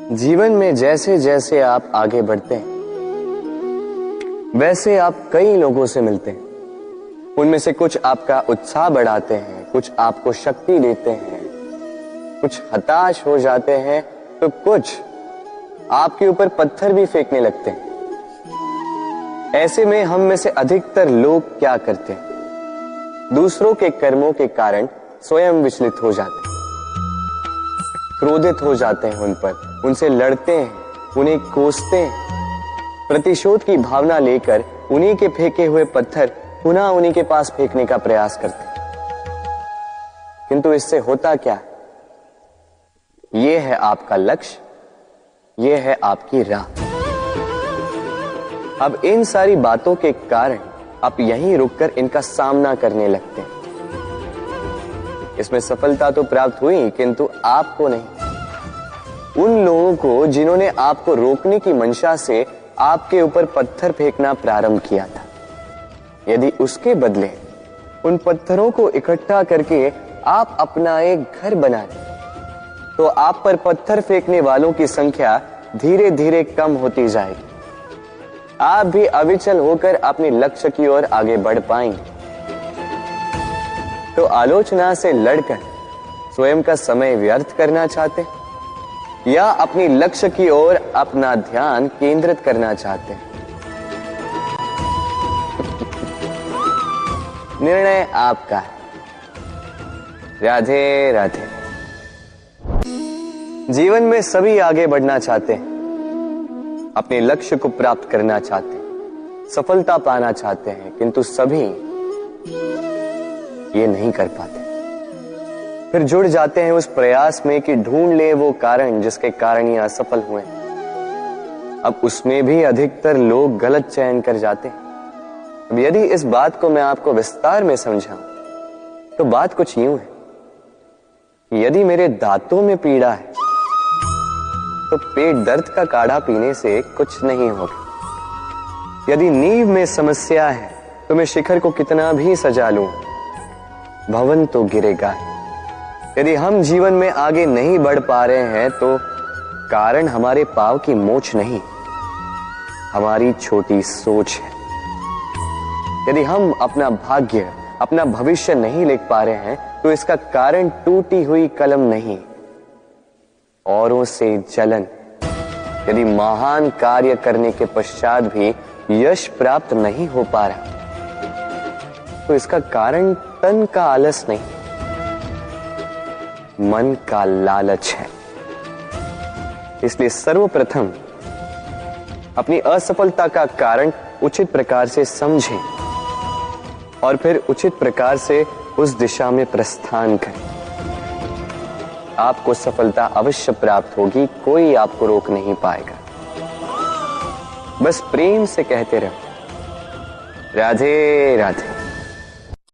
जीवन में जैसे जैसे आप आगे बढ़ते हैं वैसे आप कई लोगों से मिलते हैं। उनमें से कुछ आपका उत्साह बढ़ाते हैं, कुछ आपको शक्ति देते हैं, कुछ हताश हो जाते हैं, तो कुछ आपके ऊपर पत्थर भी फेंकने लगते हैं। ऐसे में हम में से अधिकतर लोग क्या करते हैं? दूसरों के कर्मों के कारण स्वयं विचलित हो जाते हैं, क्रोधित हो जाते हैं उन पर, उनसे लड़ते हैं, उन्हें कोसते हैं, प्रतिशोध की भावना लेकर उन्हीं के फेंके हुए पत्थर पुनः उन्हीं के पास फेंकने का प्रयास करते हैं। किंतु इससे होता क्या है? यह है आपका लक्ष्य, यह है आपकी राह। अब इन सारी बातों के कारण आप यहीं रुककर इनका सामना करने लगते हैं। इसमें सफलता तो प्राप्त हुई, किंतु आपको नहीं। उन लोगों को जिन्होंने आपको रोकने की मंशा से आपके ऊपर पत्थर फेंकना प्रारंभ किया था, यदि उसके बदले उन पत्थरों को इकट्ठा करके आप अपना एक घर बना लें, तो आप पर पत्थर फेंकने वालों की संख्या धीरे धीरे कम होती जाएगी। आप भी अविचल होकर अपने लक्ष्य की ओर आगे बढ़ पाएंगे। तो आलोचना से लड़कर स्वयं का समय व्यर्थ करना चाहते हैं या अपनी लक्ष्य की ओर अपना ध्यान केंद्रित करना चाहते हैं? निर्णय आपका है। राधे राधे। जीवन में सभी आगे बढ़ना चाहते हैं, अपने लक्ष्य को प्राप्त करना चाहते हैं, सफलता पाना चाहते हैं, किंतु सभी ये नहीं कर पाते। फिर जुड़ जाते हैं उस प्रयास में कि ढूंढ ले वो कारण जिसके कारण ये असफल हुए। अब उसमें भी अधिकतर लोग गलत चयन कर जाते हैं। अब यदि इस बात को मैं आपको विस्तार में समझाऊं तो बात कुछ यूं है। यदि मेरे दांतों में पीड़ा है तो पेट दर्द का काढ़ा पीने से कुछ नहीं होगा। यदि नींव में समस्या है तो मैं शिखर को कितना भी सजा लूं, भवन तो गिरेगा। यदि हम जीवन में आगे नहीं बढ़ पा रहे हैं तो कारण हमारे पांव की मोच नहीं, हमारी छोटी सोच है। यदि हम अपना भाग्य, अपना भविष्य नहीं लिख पा रहे हैं तो इसका कारण टूटी हुई कलम नहीं, औरों से जलन। यदि महान कार्य करने के पश्चात भी यश प्राप्त नहीं हो पा रहा तो इसका कारण तन का आलस नहीं, मन का लालच है। इसलिए सर्वप्रथम अपनी असफलता का कारण उचित प्रकार से समझें और फिर उचित प्रकार से उस दिशा में प्रस्थान करें। आपको सफलता अवश्य प्राप्त होगी, कोई आपको रोक नहीं पाएगा। बस प्रेम से कहते रहो, राधे राधे।